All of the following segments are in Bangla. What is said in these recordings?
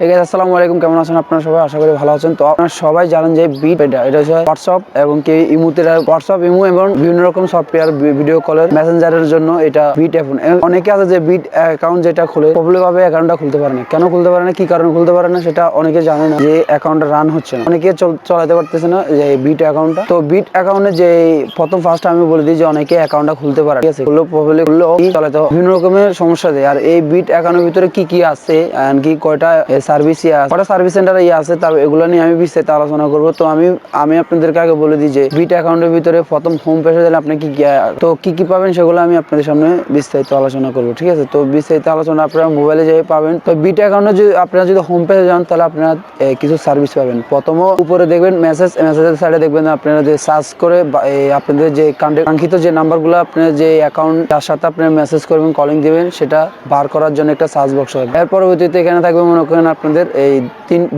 ঠিক আছে, আসসালামু আলাইকুম। কেমন আছেন আপনারা সবাই? আশা করি ভালো আছেন। তো আপনারা সবাই জানেন যে বিট এটা হচ্ছে হোয়াটসঅ্যাপ এবং কি ইমোতে, হোয়াটসঅ্যাপ, ইমো এবং বিভিন্ন রকম সফটওয়্যার ভিডিও কলের মেসেঞ্জারের জন্য এটা বিট এখন অনেকে আছে যে বিট অ্যাকাউন্ট যেটা খুলে প্রবলেম ভাবে অ্যাকাউন্টটা খুলতে পারে না। কেন খুলতে পারে না, কি কারণে খুলতে পারে না সেটা অনেকে জানে না। যে অ্যাকাউন্টটা রান হচ্ছে না, অনেকে চালাতে পারতেছে না যে বিট অ্যাকাউন্টটা। তো বিট অ্যাকাউন্টে যে ফার্স্ট আমি বলে দিই যে অনেকে অ্যাকাউন্টটা খুলতে পারে, ঠিক আছে, খুললেও চালাতে বিভিন্ন রকমের সমস্যা দেয়। আর এই বিট অ্যাকাউন্টের ভিতরে কি কি আছে এন্ড কি কয়টা সার্ভিস সার্ভিস সেন্টার আছে, তার এগুলো নিয়ে আমি বিস্তারিত আলোচনা করবো। তো আমি আপনাদেরকে আগে বলে দিই যে বিট অ্যাকাউন্টের ভিতরে প্রথম হোম পেজে গেলে আপনি কি পাবেন সেগুলো আমি আপনাদের সামনে বিস্তারিত আলোচনা করবো, ঠিক আছে। তো বিস্তারিত আলোচনা আপনারা মোবাইলে যেয়ে পাবেন। তো বিট অ্যাকাউন্টে যদি আপনারা হোম পেজে যান তাহলে আপনারা কিছু সার্ভিস পাবেন। প্রথম উপরে দেখবেন মেসেজের সাইডে দেখবেন আপনারা যে সার্চ করে আপনাদের যে কাঙ্ক্ষিত যে নাম্বারগুলো আপনার যে অ্যাকাউন্ট তার সাথে আপনারা মেসেজ করবেন, কলিং দিবেন, সেটা বার করার জন্য একটা সার্চ বক্স হবে। এর পরবর্তীতে এখানে থাকবে মনে করেন আপনাদের এই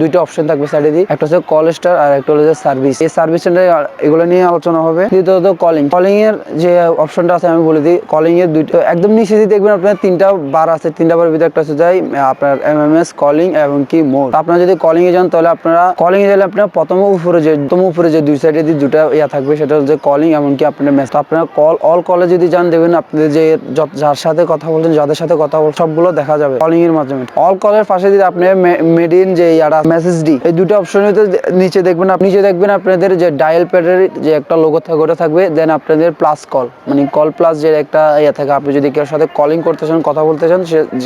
দুইটা অপশন থাকবে সাইডে দিয়ে, একটা হচ্ছে কল স্টার আর একটা হচ্ছে সার্ভিস। এই সার্ভিস সেন্টার এগুলো নিয়ে আলোচনা হবে। দ্বিতীয়ত কলিং এর যে অপশনটা আছে আমি বলে দিই। কলিং এর দুইটা একদম নিচে দিয়ে দেখবেন আপনার তিনটা বার আছে, তিনটা বার ভিতরে একটা হচ্ছে আপনার এমএমএস, কলিং এবং কি মোড। আপনারা যদি কলিং এ যান তাহলে আপনারা কলিং এ গেলে আপনার প্রথম উপরে যে দুই সাইডে দিয়ে দুটা থাকবে, সেটা হচ্ছে কলিং এবং কি আপনার মেসেজ। আপনারা অল কলে যদি যান দেখবেন আপনাদের যে যার সাথে কথা বলছেন, যাদের সাথে কথা বলছেন সবগুলো দেখা যাবে কলিং এর মাধ্যমে। অল কলের পাশে যদি আপনি মেডিন যে মেসেজ ডি, এই দুটো অপশনের নিচে দেখবেন আপনাদের যে ডায়াল প্যাডের যে একটা লোগো থাকবে, দেন আপনাদের প্লাস কল, মানে কল প্লাস যে একটা থাকে। আপনি যদি কেউ সাথে কলিং করতেছেন, কথা বলতেছেন,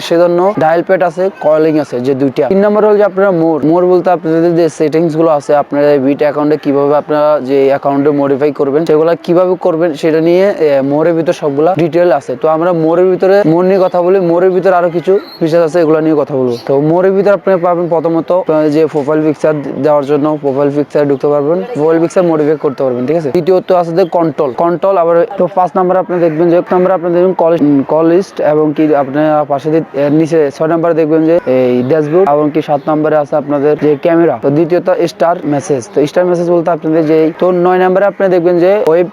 সেজন্য ডায়াল প্যাড আছে, কলিং আছে, যে দুইটা। 3 নম্বর হল যে আপনারা মোর বলতে আপনাদের যে সেটিংস গুলো আছে আপনার বিট অ্যাকাউন্টে কিভাবে আপনারা যে অ্যাকাউন্টে মডিফাই করবেন, সেগুলো কিভাবে করবেন সেটা নিয়ে মোরের ভিতরে সবগুলা ডিটেল আছে। তো আমরা মোরের ভিতরে মোর নিয়ে কথা বলি। মোরের ভিতরে আরো কিছু ফিচার আছে, এগুলো নিয়ে কথা বলবো। তো মোরের ভিতরে আপনি পাবেন প্রথমত যে প্রোফাইল পিকচার দেওয়ার জন্য প্রোফাইল পিকচার ঢুকতে পারবেন, প্রোফাইল পিকচার মডিফাই করতে পারবেন, ঠিক আছে। দ্বিতীয়ত আছে যে কন্ট্রোল। আবার তো 5 নাম্বার আপনি দেখবেন যে কল লিস্ট এবং কি আপনার পাশে নিচে 6 নাম্বারে দেখবেন যে এই ড্যাশবোর্ড এবং কি 7 নাম্বারে আছে আপনাদের যে ক্যামেরা। তো দ্বিতীয়ত স্টার মেসেজ। তো স্টার মেসেজ বলতে আপনাদের যে তো 9 নাম্বারে আপনি দেখবেন যে ওয়েব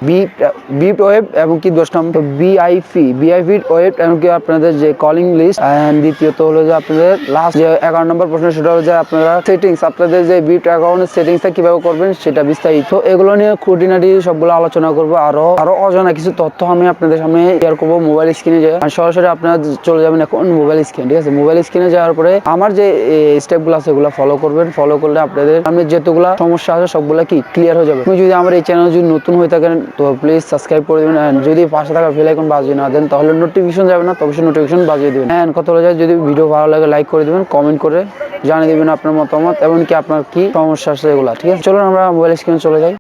বিপ ওয়েব এবং কি 10 নম্বর ভিআইপি ওয়েব এবং কি আপনাদের যে কলিং লিস্ট। এন্ড দ্বিতীয়ত হলো যে আপনাদের লাস্ট যে 11 নম্বর প্রশ্ন, সেটা হলো যে আপনারা সেটিংস, আপনাদের যে বিট অ্যাকাউন্টের সেটিংসটা কিভাবে করবেন সেটা বিস্তারিত। এগুলো নিয়ে খুঁটিনাটি সবগুলো আলোচনা করবো। আরো অজানা কিছু তথ্য আমি আপনাদের সামনে শেয়ার করবো মোবাইল স্ক্রিনে যায়। সরাসরি আপনারা চলে যাবেন এখন মোবাইল স্ক্রিন, ঠিক আছে। মোবাইল স্ক্রিনে যাওয়ার পরে আমার যে স্টেপগুলো আছে সেগুলো ফলো করবেন। ফলো করলে আপনাদের সামনে যেতগুলা সমস্যা আছে সবগুলা কি ক্লিয়ার হয়ে যাবে। আপনি যদি আমার এই চ্যানেল যদি নতুন হয়ে থাকেন তো প্লিজ সাবস্ক্রাইব করে দেবেন। এন্ড যদি পাশে থাকা বেল আইকন বাজিয়ে না দেন তাহলে নোটিফিকেশন যাবে না, তবে নোটিফিকেশন বাজিয়ে দেবেন। এন্ড কথা হলো যদি ভিডিও ভালো লাগে লাইক করে দেবেন, কমেন্ট করে জানিয়ে দেবেন আপনার মতামত এবং কি আপনার কি সমস্যা আছে এগুলা, ঠিক আছে। চলুন আমরা মোবাইল স্ক্রিনে চলে যাই।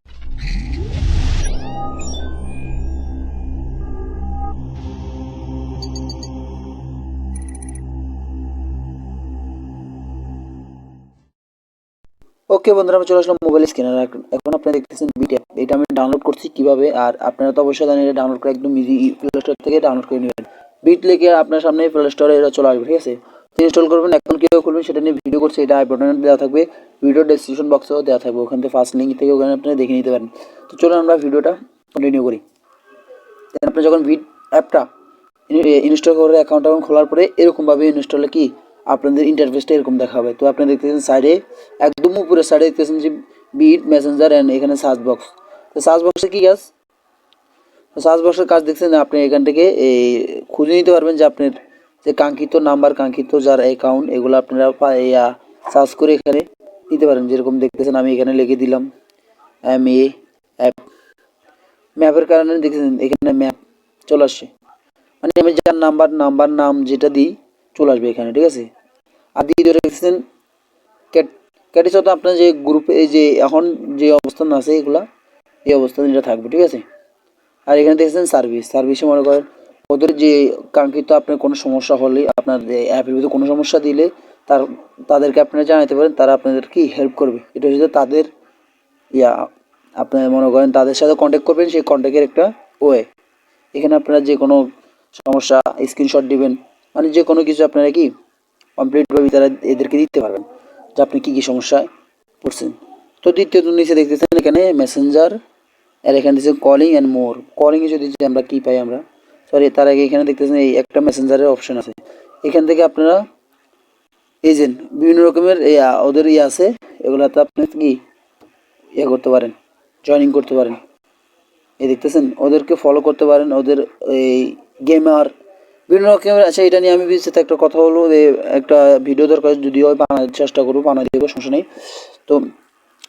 ওকে বন্ধুরা, আমি চলে আসলাম মোবাইল স্ক্রিনে। এখন আপনারা দেখতেছেন বিট অ্যাপ, এটা আমি ডাউনলোড করছি কিভাবে। আর আপনারা তো অবশ্যই জানেন এটা ডাউনলোড করে একদম ইজি প্লে স্টোর থেকে ডাউনলোড করে নেবেন। বিট লিখে আপনার সামনে প্লে স্টোরে এটা চলে আসবে, ঠিক আছে। ইনস্টল করবেন। এখন কীভাবে করবেন সেটা নিয়ে ভিডিও করছে, এটা আই বাটনে দেওয়া থাকবে, ভিডিও ডেসক্রিপশন বক্সেও দেওয়া থাকবে, ওখান থেকে ফার্স্ট লিঙ্ক থেকে ওখানে আপনি দেখে নিতে পারেন। তো চলুন আমরা ভিডিওটা কন্টিনিউ করি। আপনি যখন বিট অ্যাপটা ইনস্টল করে অ্যাকাউন্ট খোলার পরে এরকমভাবে ইনস্টলে কি আপনাদের ইন্টারফেসটা এরকম দেখাবে। তো আপনি দেখতেছেন সাইডে একদম উপরে সাইডে দেখতেছেন যে বিট মেসেঞ্জার অ্যান্ড এখানে সার্চ বক্স। তো সার্চ বক্সে কী কাজ, সার্চ বক্সের কাজ দেখছেন আপনি এখান থেকে এই খুঁজে নিতে পারবেন যে আপনার যে কাঙ্ক্ষিত নাম্বার, কাঙ্ক্ষিত যার অ্যাকাউন্ট, এগুলো আপনারা সার্চ করে এখানে নিতে পারেন। যেরকম দেখতেছেন আমি এখানে লিখে দিলাম অ্যাপ। ম্যাপের কারণে দেখতেছেন এখানে ম্যাপ চলে আসছে, মানে আমি যার নাম যেটা দিই চলে আসবে এখানে, ঠিক আছে। আর দ্বিতীয়টা দেখছেন ক্যাটিস, তো আপনার যে গ্রুপে যে এখন যে অবস্থান আছে এগুলা এই অবস্থান এটা থাকবে, ঠিক আছে। আর এখানে দেখছেন সার্ভিসে মনে করেন ওদের যে কাঙ্ক্ষিত আপনার কোনো সমস্যা হলে, আপনার অ্যাপের ভিতরে কোনো সমস্যা দিলে তাদেরকে আপনারা জানাতে পারেন, তারা আপনাদের কি হেল্প করবে। এটা হচ্ছে তাদের আপনার মনে করেন তাদের সাথে কন্ট্যাক্ট করবেন, সেই কন্ট্যাক্টের একটা ওয়ে। এখানে আপনারা যে কোনো সমস্যা স্ক্রিনশট দিবেন, মানে যে কোনো কিছু আপনারা কি কমপ্লিটভাবে তারা এদেরকে দিতে পারবেন যে আপনি কী কী সমস্যায় পড়ছেন। তো দ্বিতীয়ত নিচে দেখতেছেন এখানে মেসেঞ্জার, আর এখানে দিচ্ছে কলিং অ্যান্ড মোর। কলিংয়ে যদি আমরা কী পাই আমরা, সরি তার আগে এখানে দেখতেছেন এই একটা মেসেঞ্জারের অপশন আছে। এখান থেকে আপনারা এজেন্ট বিভিন্ন রকমের ওদের আছে, এগুলাতে আপনি কি করতে পারেন, জয়েনিং করতে পারেন। এই দেখতেছেন ওদেরকে ফলো করতে পারেন, ওদের এই গেমার বিভিন্ন রকমের আছে। এটা নিয়ে আমি বিস্তারিত একটা কথা বলবো, একটা ভিডিও দরকার, যদিও বানানোর চেষ্টা করবো, বানিয়ে দেবো, সমস্যা নেই। তো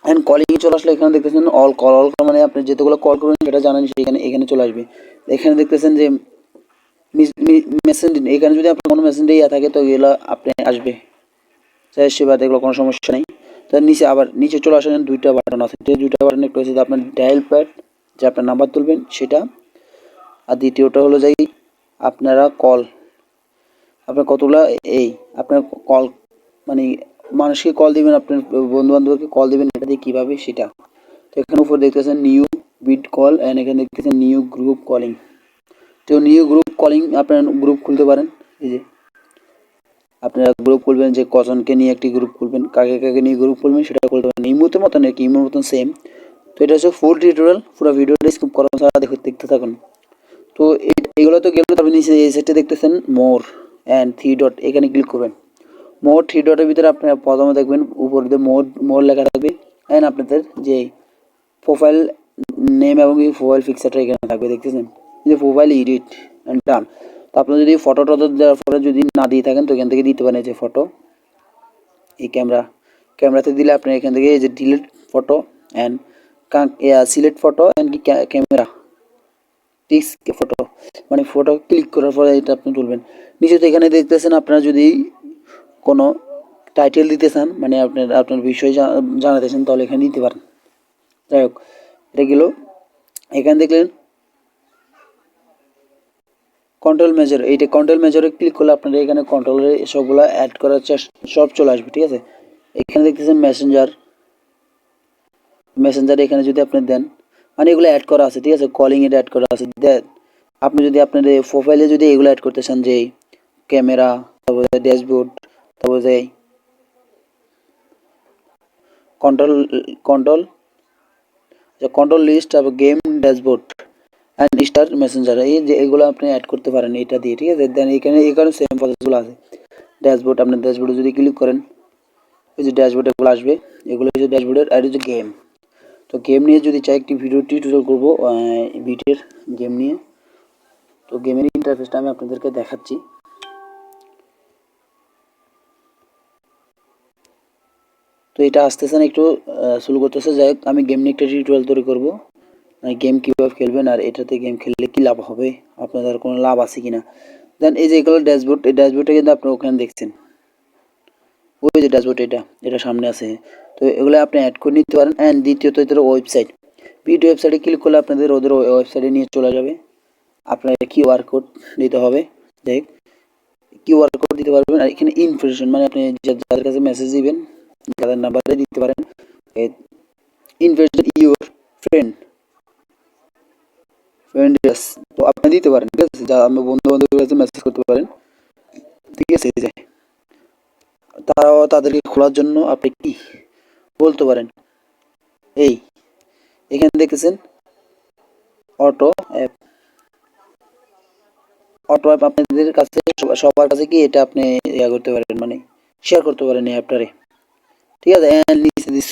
অ্যান্ড কলিংয়ে চলে আসলে এখানে দেখতেছেন অল কল, মানে আপনি যেগুলো কল করবেন সেটা জানেন, সেখানে এখানে চলে আসবে। এখানে দেখতেছেন যে মেসেঞ্জিং, এখানে যদি আপনার কোনো মেসেঞ্জে থাকে তো এগুলো আপনি আসবে, সেবা এগুলো কোনো সমস্যা নেই। তার নিচে আবার নিচে চলে আসেন, দুইটা বাটন আছে, দুইটা বাটন একটা হচ্ছে আপনার ডায়াল প্যাড, যে আপনার নাম্বার তুলবেন সেটা, আর দ্বিতীয়টা হলো যাই আপনারা কল, আপনার কতগুলা এই আপনার কল মানে মানুষকে কল দিবেন, আপনার বন্ধু বান্ধবকে কল দিবেন, এটা দিয়ে কীভাবে সেটা। তো এখানে উপর দেখতেছেন নিউ বিট কল, অ্যান্ড এখানে দেখতেছেন নিউ গ্রুপ কলিং। তো নিউ গ্রুপ কলিং আপনার গ্রুপ খুলতে পারেন, এই যে আপনারা গ্রুপ খুলবেন, যে কজনকে নিয়ে একটি গ্রুপ খুলবেন, কাকে কাকে নিয়ে গ্রুপ খুলবেন সেটা খুলতে পারেন। ইমোতের মতন আর কি, ইমোর মতন সেম। তো এটা হচ্ছে ফুল টিউটোরিয়াল, পুরো ভিডিওটা স্কিপ করা ছাড়া দেখতে থাকুন। তো এগুলো তো গেলে তারপরে নিচে এই সেটে দেখতেছেন মোর অ্যান্ড থ্রি ডট, এখানে ক্লিক করবেন। মোর থ্রি ডটের ভিতরে আপনার প্রথমে দেখবেন উপর দিয়ে মোর লেখা থাকবে, অ্যান্ড আপনাদের যে প্রোফাইল নেম এবং প্রোফাইল পিকচারটা এখানে থাকবে, দেখতেছেন যে প্রোফাইল এডিট অ্যান্ড ডান। তো আপনি যদি ফটো টটো দেওয়ার পরে যদি না দিয়ে থাকেন তো এখান থেকে দিতে পারেন, যে ফটো এই ক্যামেরাতে দিলে আপনি এখান থেকে এই যে delete photo and select photo and কি ক্যামেরা টিক্স ফটো, মানে ফটো ক্লিক করার পরে এটা আপনি তুলবেন। নিচে তো এখানে দেখতেছেন আপনারা যদি কোনো টাইটেল দিতে চান, মানে আপনার বিষয় জানাতে চান, তাহলে এখানে দিতে পারেন। যাই হোক, এটা গেল। এখানে দেখলেন কন্ট্রোল মেজার, এইটা কন্ট্রোল মেজারে ক্লিক করলে আপনারা এখানে কন্ট্রোলের সবগুলো অ্যাড করার সব চলে আসবে, ঠিক আছে। এখানে দেখতেছেন মেসেঞ্জার এখানে যদি আপনি দেন, মানে এগুলো অ্যাড করা আছে, ঠিক আছে, কলিং এটা অ্যাড করা আছে। দেন আপনি যদি আপনার প্রোফাইলে যদি এগুলো অ্যাড করতে চান, যে ক্যামেরা, তারপরে ড্যাশবোর্ড, তারপরে যে কন্ট্রোল কন্ট্রোল কন্ট্রোল লিস্ট, তারপর game dashboard and star Messenger, এই যে এগুলো আপনি অ্যাড করতে পারেন এটা দিয়ে, ঠিক আছে। দেন এখানে সেম প্রসেসগুলো আছে। ড্যাশবোর্ড, আপনার ড্যাশবোর্ডে যদি ক্লিক করেন, এই যে ড্যাশবোর্ড এগুলো আসবে, এগুলো হচ্ছে ড্যাশবোর্ডের। আর হচ্ছে গেম, তো গেম নিয়ে যদি চাই একটি ভিডিও টিউটোরিয়াল করবো বিটের গেম নিয়ে, তো গেমের ইন্টারফেসটা আমি আপনাদেরকে দেখাচ্ছি। তো এটা আসতেছে না, একটু শুরু করতেছে। যাই হোক, আমি গেম নিয়ে একটা টিউটোরিয়াল তৈরি করবো, মানে গেম কীভাবে খেলবেন আর এটাতে গেম খেললে কী লাভ হবে, আপনাদের কোনো লাভ আছে কি না। দেন এই যে এগুলো ড্যাশবোর্ড, এই ড্যাশবোর্ডটা কিন্তু আপনি ওখানে দেখছেন, ওই যে ড্যাশবোর্ড এটা সামনে আছে। তো এগুলো আপনি অ্যাড করে নিতে পারেন। অ্যান্ড দ্বিতীয়ত এদের ওয়েবসাইট, বিট ওয়েবসাইটে ক্লিক করলে আপনাদের ওদের ওয়েবসাইটে নিয়ে চলে যাবে। আপনার কিউআর কোড দিতে হবে, দেখ কিউআর কোড দিতে পারবেন। আর এখানে ইনফরমেশন, মানে আপনি যাদের কাছে মেসেজ দিবেন তাদের নাম্বারে দিতে পারেন। ইনফরমেশন ইউর ফ্রেন্ডস, তো আপনি দিতে পারেন, ঠিক আছে, যা আপনি বন্ধু বান্ধবের কাছে মেসেজ করতে পারেন, ঠিক আছে। তারাও তাদেরকে খোলার জন্য আপনি কি বলতে পারেন, এই এখানে দেখতেছেন অটো অ্যাপ, অটো অ্যাপ আপনাদের কাছে সবার কাছে কি এটা আপনি করতে পারেন, মানে শেয়ার করতে পারেন এই অ্যাপটারে, ঠিক আছে।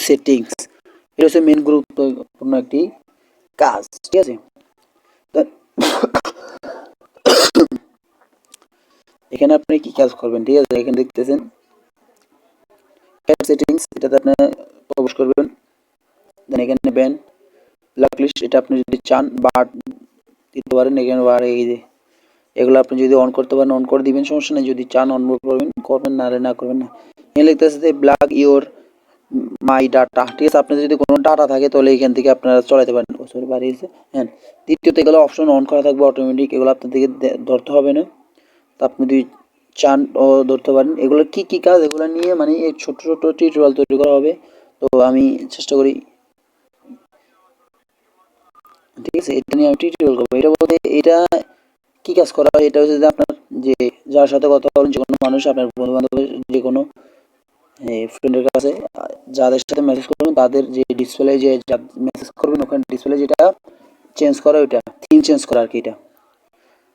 সেটিংস, এটা হচ্ছে মেন গুরুত্বপূর্ণ একটি কাজ, ঠিক আছে। এখানে আপনি কি কাজ করবেন, ঠিক আছে। এখানে দেখতেছেন অ্যাপ সেটিংস, এটাতে আপনি প্রবেশ করবেন। দেন এখানে ব্যান ব্ল্যাকলিস্ট, এটা আপনি যদি চান বার দিতে পারেন, এখানে বার এই যে এগুলো আপনি যদি অন করতে পারেন অন করে দিবেন, সমস্যা নেই। যদি চান অন করবেন, না করবেন না। এখানে লিখতেছে যে ব্ল্যাক ইওর মাই ডাটা, ঠিক আছে। আপনার যদি কোনো ডাটা থাকে তাহলে এখান থেকে আপনারা চলাতে পারেন। সরি বাড়িয়েছে, হ্যাঁ। দ্বিতীয়ত এগুলো অপশন অন করা থাকবে অটোমেটিক, এগুলো আপনার থেকে ধরতে হবে না। তো আপনি যদি চান ও ধরতে পারেন। এগুলো কি কি কাজ, এগুলো নিয়ে মানে এই ছোট ছোট টিউটোরিয়াল তৈরি করা হবে। তো আমি চেষ্টা করি, ঠিক আছে, এটা নিয়ে আমি টিউটোরিয়াল করবো। এটা বলতে এটা কি কাজ করা হয়, এটা হচ্ছে যে আপনার যে যার সাথে কথা বলেন, যে কোনো মানুষ, আপনার বন্ধু বান্ধবের যে কোনো ফ্রেন্ডের কাছে যাদের সাথে মেসেজ করবেন, তাদের যে ডিসপ্লে যে মেসেজ করবেন ওখানে ডিসপ্লে যেটা চেঞ্জ করা, ওইটা থিম চেঞ্জ করা আর কি, এটা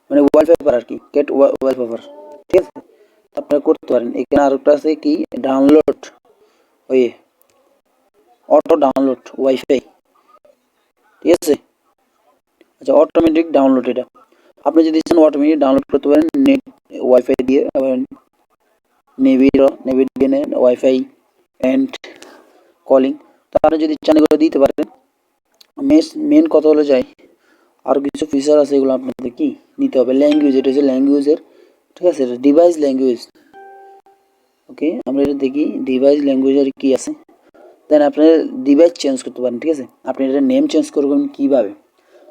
মানে ওয়ালপেপার আর কি, গেট ওয়ালপেপার, ঠিক আছে। আপনারা করতে পারেন। এখানে আরেকটা আছে কি ডাউনলোড, ওই অটো ডাউনলোড ওয়াইফাই, ঠিক আছে। আচ্ছা অটোমেটিক ডাউনলোড, এটা আপনি যদি চান অটোমেটিক ডাউনলোড করতে পারেন নেট ওয়াইফাই দিয়ে, নেভির দিয়ে ওয়াইফাই অ্যান্ড কলিং। তো আপনি যদি চান এগুলো দিতে পারেন। মেন কথা হলো যাই আরও কিছু ফিচার আছে, এগুলো আপনাদের কি নিতে হবে। ল্যাঙ্গুয়েজ, এটা হচ্ছে ল্যাঙ্গুয়েজের, ঠিক আছে, ডিভাইস ল্যাঙ্গুয়েজ। ওকে, আমরা এটা দেখি ডিভাইস ল্যাঙ্গুয়েজের কি আছে। দেন আপনার ডিভাইস চেঞ্জ করতে পারেন, ঠিক আছে। আপনি এটা নেম চেঞ্জ করবেন কীভাবে,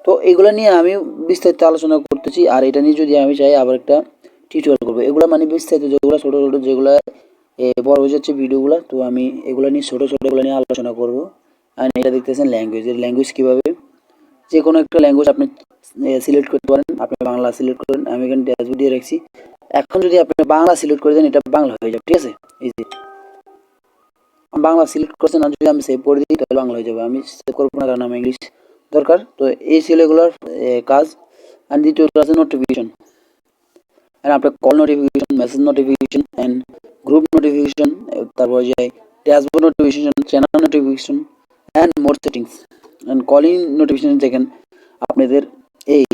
তো এগুলো নিয়ে আমি বিস্তারিত আলোচনা করতেছি। আর এটা নিয়ে যদি আমি চাই আবার একটা টিউটোরিয়াল করবো, এগুলো মানে বিস্তারিত যেগুলো ছোটো ছোটো যেগুলো বড় হয়ে যাচ্ছে ভিডিওগুলো, তো আমি এগুলো নিয়ে ছোটো ছোটো এগুলো নিয়ে আলোচনা করবো। আর এটা দেখতেছেন ল্যাঙ্গুয়েজ, এর ল্যাঙ্গুয়েজ কীভাবে, যে কোনো একটা ল্যাঙ্গুয়েজ আপনি সিলেক্ট করতে পারেন। আপনি বাংলা সিলেক্ট করেন, আমি এখানে ড্যাশবোর্ড দিয়ে রাখছি। এখন যদি আপনি বাংলা সিলেক্ট করে দেন, এটা বাংলা হয়ে যাবে, ঠিক আছে। এই যে বাংলা সিলেক্ট করছেন, আর যদি আমি সেভ করে দিই তাহলে বাংলা হয়ে যাবে। আমি সেভ করবো না, কারণ আমি ইংলিশ দরকার। তো এই ছিল এগুলোর কাজ। আর দ্বিতীয়টা আছে নোটিফিকেশন, অ্যান্ড আপনার call notification, message notification and group notification, তারপর যে dashboard notification, channel notification and more settings and calling notification. দেখেন আপনাদের এই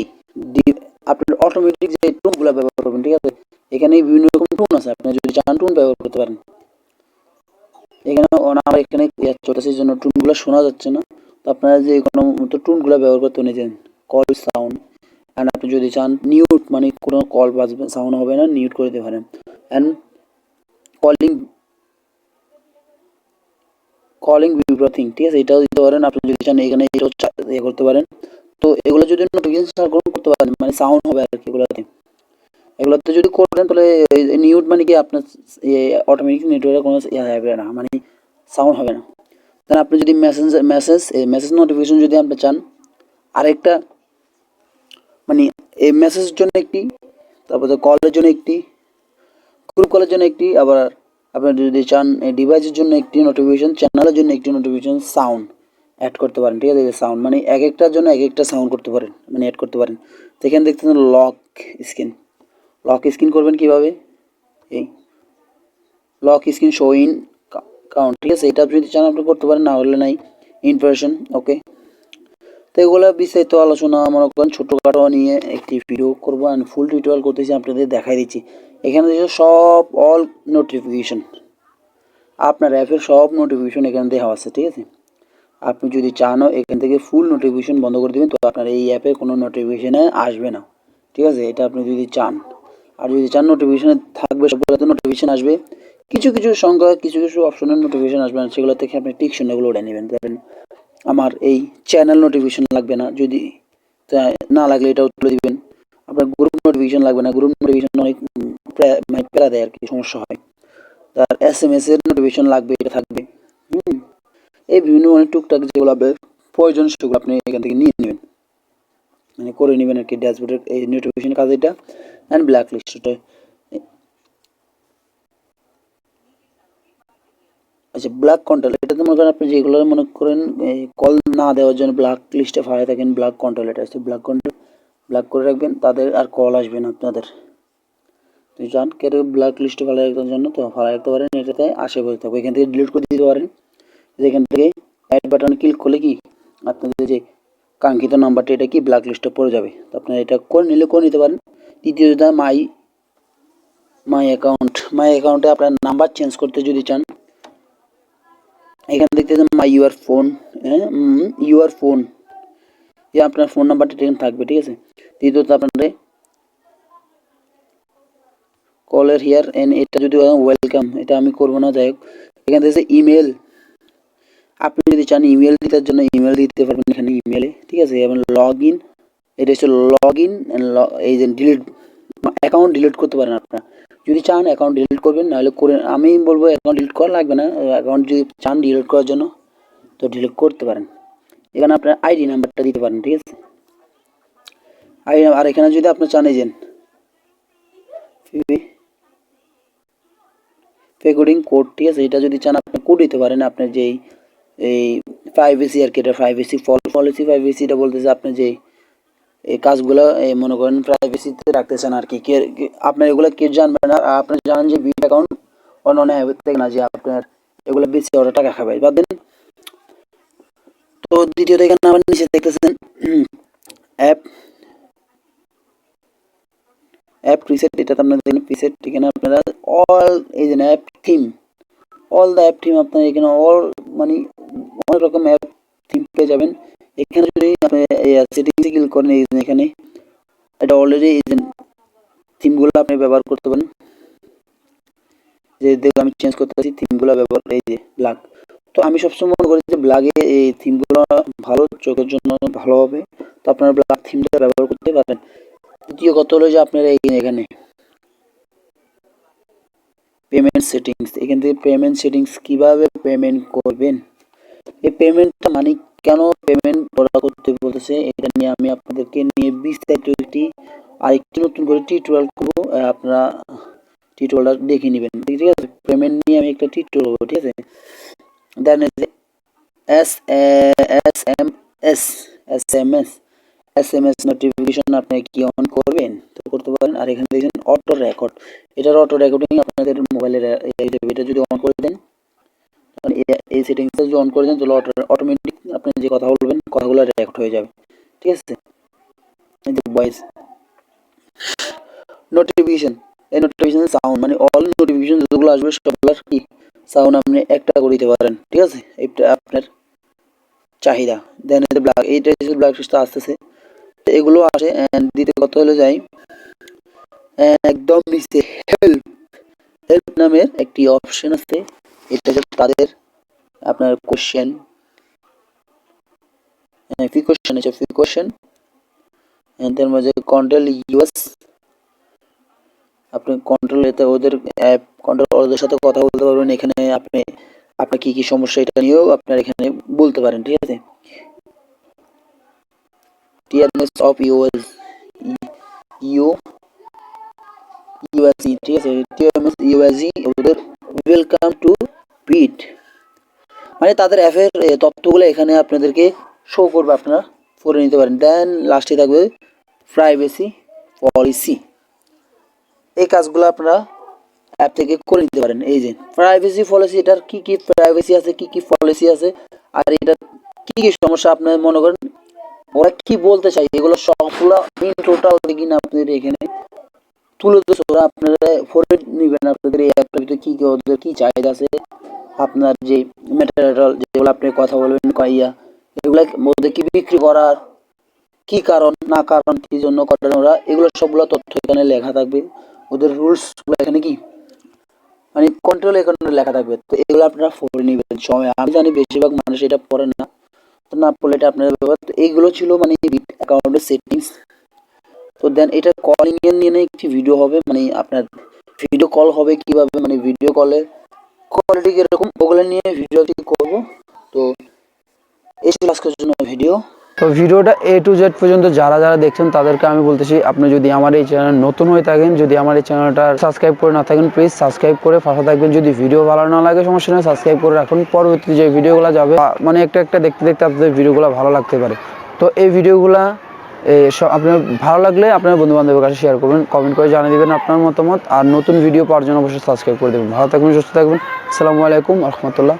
আপনার অটোমেটিক যে টুনগুলো ব্যবহার করবেন, ঠিক আছে। এখানে বিভিন্ন রকম টুন আছে, আপনি যদি চান টুন ব্যবহার করতে পারেন। এখানে আমার এখানে চলতেছে জন্য টুনগুলো শোনা যাচ্ছে না, তো আপনারা যে কোনো মতো টুনগুলো ব্যবহার করতে নিয়েছেন, কল সাউন্ড। অ্যান্ড আপনি যদি চান নিউট, মানে কোনো কল বাজবে সাউন্ড হবে না, নিউট করে দিতে পারেন। অ্যান্ড কলিং কলিং ভিব্রাথিং, ঠিক আছে, এটাও দিতে পারেন। আপনি যদি চান এখানে এটাও ইয়ে করতে পারেন। তো এগুলো যদি নোটিফিকেশন করতে পারেন, মানে সাউন্ড হবে আর কি এগুলোতে যদি করেন, তাহলে নিউট মানে কি আপনার অটোমেটিক নেটওয়ার্কে কোনো হবে না, মানে সাউন্ড হবে না। তাহলে আপনি যদি মেসেজ নোটিফিকেশন যদি আপনি চান, আরেকটা মানে এই মেসেজের জন্য একটি, তারপরে কলের জন্য একটি, গ্রুপ কলের জন্য একটি, আবার আপনার যদি চান ডিভাইসের জন্য একটি নোটিফিকেশন, চ্যানেলের জন্য একটি নোটিফিকেশন, সাউন্ড অ্যাড করতে পারেন, ঠিক আছে। সাউন্ড মানে এক একটার জন্য এক একটা সাউন্ড করতে পারেন, মানে অ্যাড করতে পারেন। তো এখানে দেখতেছেন লক স্ক্রিন করবেন কীভাবে, এই lock screen show in count, ঠিক আছে। এটা যদি চান আপনি করতে পারেন, না হলে নাই ইনফরমেশন। ওকে, তো এগুলো বিস্তারিত আলোচনা মনে করেন ছোটোখাটো নিয়ে একটি ভিডিও করবো, আমি ফুল টিউটোরিয়াল করতেছি, আপনাদের দেখাই দিচ্ছি। এখানে দেখছি সব অল নোটিফিকেশন, আপনার অ্যাপের সব নোটিফিকেশন এখান থেকে আছে, ঠিক আছে। আপনি যদি চানও এখান থেকে ফুল নোটিফিকেশন বন্ধ করে দেবেন, তো আপনার এই অ্যাপে কোনো নোটিফিকেশানে আসবে না, ঠিক আছে। এটা আপনি যদি চান, আর যদি চান নোটিফিকেশানে থাকবে, সবগুলোতে নোটিফিকেশান আসবে। কিছু কিছু সংখ্যা, কিছু কিছু অপশনের নোটিফিকেশান আসবে না, সেগুলো থেকে আপনি টিক চিহ্নগুলো উঠে নেবেন। ধরেন আমার এই চ্যানেল নোটিফিকেশান লাগবে না, যদি না লাগলে এটাও তুলে দিবেন। আপনার গ্রুপ নোটিফিকেশান লাগবে না, গ্রুপ নোটিফিকেশান অনেক মানে প্যারা দেয় আর কি, সমস্যা হয়। তার SMS এর নোটিফিকেশান লাগবে, এটা থাকবে। এই বিভিন্ন অনেক টুকটাক যেগুলো আপনার প্রয়োজন, সেগুলো আপনি এখান থেকে নিয়ে নেবেন, মানে করে নেবেন আর কি। ড্যাশবোর্ডের এই নোটিফিকেশন কাজ এটা। অ্যান্ড ব্ল্যাক লিস্ট, আচ্ছা ব্ল্যাক কন্ট্রোল, এটাতে মনে করেন আপনি যেগুলো মনে করেন কল না দেওয়ার জন্য ব্ল্যাক লিস্টে ফাঁড়ায় থাকেন, ব্ল্যাক কন্ট্রোল, এটা আছে ব্ল্যাক কন্ট্রোল, ব্ল্যাক করে রাখবেন, তাদের আর কল আসবে না আপনাদের। তুই চান কেউ ব্ল্যাক লিস্টে ফাঁড়ায় রাখার জন্য, তো ফাঁড়ায় রাখতে পারেন, এটাতে আশে বসে থাকবে। এখান থেকে ডিলিট করে দিতে পারেন। এখান থেকে অ্যাড বাটনে ক্লিক করলে কি আপনাদের যে কাঙ্ক্ষিত নাম্বারটা, এটা কি ব্ল্যাক লিস্টে পড়ে যাবে। তো আপনারা এটা করে নিতে পারেন। দ্বিতীয়টা মাই অ্যাকাউন্টে আপনার নাম্বার চেঞ্জ করতে যদি চান, এখানে দেখতে মাই ইউর ফোন, যে আপনার ফোন নাম্বারটা এখানে থাকবে, ঠিক আছে। দ্বিতীয়ত আপনাদের কলের হিয়ার এন্ড, এটা যদি ওয়েলকাম, এটা আমি করবো না, যাই হোক। এখান থেকে ইমেল, আপনি যদি চান ইমেল দিতে জন্য ইমেল দিতে পারবেন এখানে ইমেলে, ঠিক আছে। এবং লগ ইন, এটা হচ্ছে লগ ইন, এই যে ডিলিট, অ্যাকাউন্ট ডিলিট করতে পারেন আপনারা যদি চান, অ্যাকাউন্ট ডিলিট করবেন, নাহলে করে, আমি বলবো অ্যাকাউন্ট ডিলিট করা লাগবে না। অ্যাকাউন্ট যদি চান ডিলিট করার জন্য, তো ডিলিট করতে পারেন। এখানে আপনার আইডি নাম্বারটা দিতে পারেন, ঠিক আছে। আর এখানে যদি আপনি চান এই যে ফেকোডিং কোড, ঠিক আছে, এটা যদি চান আপনি কোড দিতে পারেন। আপনার যেই এই প্রাইভেসি আর কি, এটা প্রাইভেসি পলিসি, প্রাইভেসিটা বলতেছে আপনি যেই এই কাজগুলো মনে করেন প্রাইভেসিতে রাখতেছেন আর কি। আপনার এগুলো কেউ জানবেন না। আপনি জানেন যে বিট অ্যাকাউন্ট অন্য অ্যাপের থেকে না, যে আপনার এগুলো বেশি ওরা টাকা খাবে, বাদ দেন। তো দ্বিতীয়ত এখানে আবার নিচে দেখতেছেন অ্যাপ অ্যাপ প্রিসেট, এটা তো আপনারা দেখেন প্রিসেট। এখানে আপনারা অল এই যে app theme, all the app theme আপনারা এখানে অল মানে অনেক রকম অ্যাপ থিম পেয়ে যাবেন। এখানে যদি আপনি সেটিংসে ক্লিক করেন, এই এখানে এটা অলরেডি এই যে থিমগুলো আপনি ব্যবহার করতে পারেন। যে দেখুন আমি চেঞ্জ করতে পারছি থিমগুলো ব্যবহার, এই যে ব্ল্যাক। তো আমি সবসময় মনে করি যে ব্ল্যাকে এই থিমগুলো ভালো, চোখের জন্য ভালো হবে। তো আপনারা ব্ল্যাক থিমটা ব্যবহার করতে পারেন। দ্বিতীয় কথা হলো যে আপনারা এখানে পেমেন্ট সেটিংস, এখান থেকে পেমেন্ট সেটিংস কিভাবে পেমেন্ট করবেন, এই পেমেন্টটা মানে কেন পেমেন্ট ওরা করতে বলতেছে, এটা নিয়ে আমি আপনাদেরকে নিয়ে বিস্তারিত আরেকটি নতুন করে টিউটোরিয়াল করবো। আপনারা টিউটোরিয়ালটা দেখে নেবেন, ঠিক আছে। পেমেন্ট নিয়ে আমি একটা টিউটোরিয়াল করবো, ঠিক আছে। Then S S M S S M S S M S notification আপনি কি অন করবেন, তো করতে পারেন। আর এখানে দেখছেন অটো রেকর্ড, এটার অটো রেকর্ডিং আপনাদের মোবাইলের এটা যদি অন করে দেন, এই সেটিংসটা যদি অন করে দেন, তাহলে অটোমেটিক আপনি যে কথা বলবেন কথাগুলো রেকর্ড হয়ে যাবে, ঠিক আছে। ভয়েস নোটিফিকেশন, এই নোটিফিকেশন সাউন্ড মানে অল নোটিফিকেশন যেগুলো আসবে সবগুলোর কি সাউন্ড আপনি একটা করে দিতে পারেন, ঠিক আছে। এটা আপনার চাহিদা। দেন ব্ল্যাক, এইটা ব্ল্যাক লিস্ট আসতেছে, এগুলো আসে। দ্বিতীয় কথা হলো যাই একদম নিচে হেল্প, হেল্প নামের একটি অপশন আছে। এটা হচ্ছে তাদের আপনার কোশ্চেন, ফি কোশ্চেন আছে, ফি কোশ্চেন এর মাঝে কন্ট্রোল ইউএস, আপনি কন্ট্রোল এতে ওদের অ্যাপ কন্ট্রোল ওদের সাথে কথা বলতে পারবেন। এখানে আপনি আপনার কি কি সমস্যা এটা নিয়েও আপনার এখানে বলতে পারেন, ঠিক আছে। টিআরএস অফ ইউএস ইউ ইউএসি, ঠিক আছে। টিআরএস ইউএসি ওদের ওয়েলকাম টু বিট, মানে তাদের অ্যাপের তথ্যগুলো এখানে আপনাদেরকে শো করবে, আপনারা পড়ে নিতে পারেন। দেন লাস্টে থাকবে প্রাইভেসি পলিসি, এই কাজগুলো আপনারা অ্যাপ থেকে করে নিতে পারেন। এই যে প্রাইভেসি পলিসি, এটার কি কি প্রাইভেসি আছে, কি কি পলিসি আছে, আর এটা কি কি সমস্যা আপনার মনে করেন ওরা কি বলতে চাই, এগুলো সবগুলো ইন টোটাল কিনা আপনাদের এখানে তুলে ধরছে। ওরা আপনারা পড়ে নেবেন আপনাদের এই অ্যাপটার ভিতরে কি কি ওদের কি চাহিদা আছে, আপনার যে ম্যাটেরিয়াল যেগুলো আপনি কথা বলবেন কইয়া, এগুলা মধ্যে কি বিক্রি করার কি কারণ না কারণ কি জন্য করেন ওরা, এগুলো সবগুলো তথ্য এখানে লেখা থাকবে। ওদের রুলস এখানে কি মানে কন্ট্রোল এখানে লেখা থাকবে। তো এগুলো আপনারা পড়ে নেবেন সময়। আমি জানি বেশিরভাগ মানুষ এটা পড়েন না, তো না পড়লে এটা আপনাদের ব্যাপার। তো এইগুলো ছিল মানে অ্যাকাউন্টের সেটিংস। তো দেন এটা কলিং এর নিয়ে একটি ভিডিও হবে, মানে আপনার ভিডিও কল হবে কিভাবে, মানে ভিডিও কলের কোয়ালিটি কিরকম, ওগুলো নিয়ে ভিডিও করব। তো এই ছিল আজকের জন্য ভিডিও। তো ভিডিওটা এ টু জেড পর্যন্ত যারা যারা দেখছেন তাদেরকে আমি বলতেছি, আপনি যদি আমার এই চ্যানেল নতুন হয়ে থাকেন, যদি আমার এই চ্যানেলটা সাবস্ক্রাইব করে না থাকেন, প্লিজ সাবস্ক্রাইব করে পাশে থাকবেন। যদি ভিডিও ভালো না লাগে সমস্যা নেই, সাবস্ক্রাইব করে রাখুন। পরবর্তী যে ভিডিওগুলো যাবে মানে একটা একটা দেখতে দেখতে আপনাদের ভিডিওগুলো ভালো লাগতে পারে। তো এই ভিডিওগুলা আপনার ভালো লাগলে আপনার বন্ধু বান্ধবের কাছে শেয়ার করবেন, কমেন্ট করে জানিয়ে দেবেন আপনার মতামত। আর নতুন ভিডিও পাওয়ার জন্য অবশ্যই সাবস্ক্রাইব করে দেবেন। ভালো থাকবেন, সুস্থ থাকবেন। আসসালামু আলাইকুম রহমতুল্লাহ।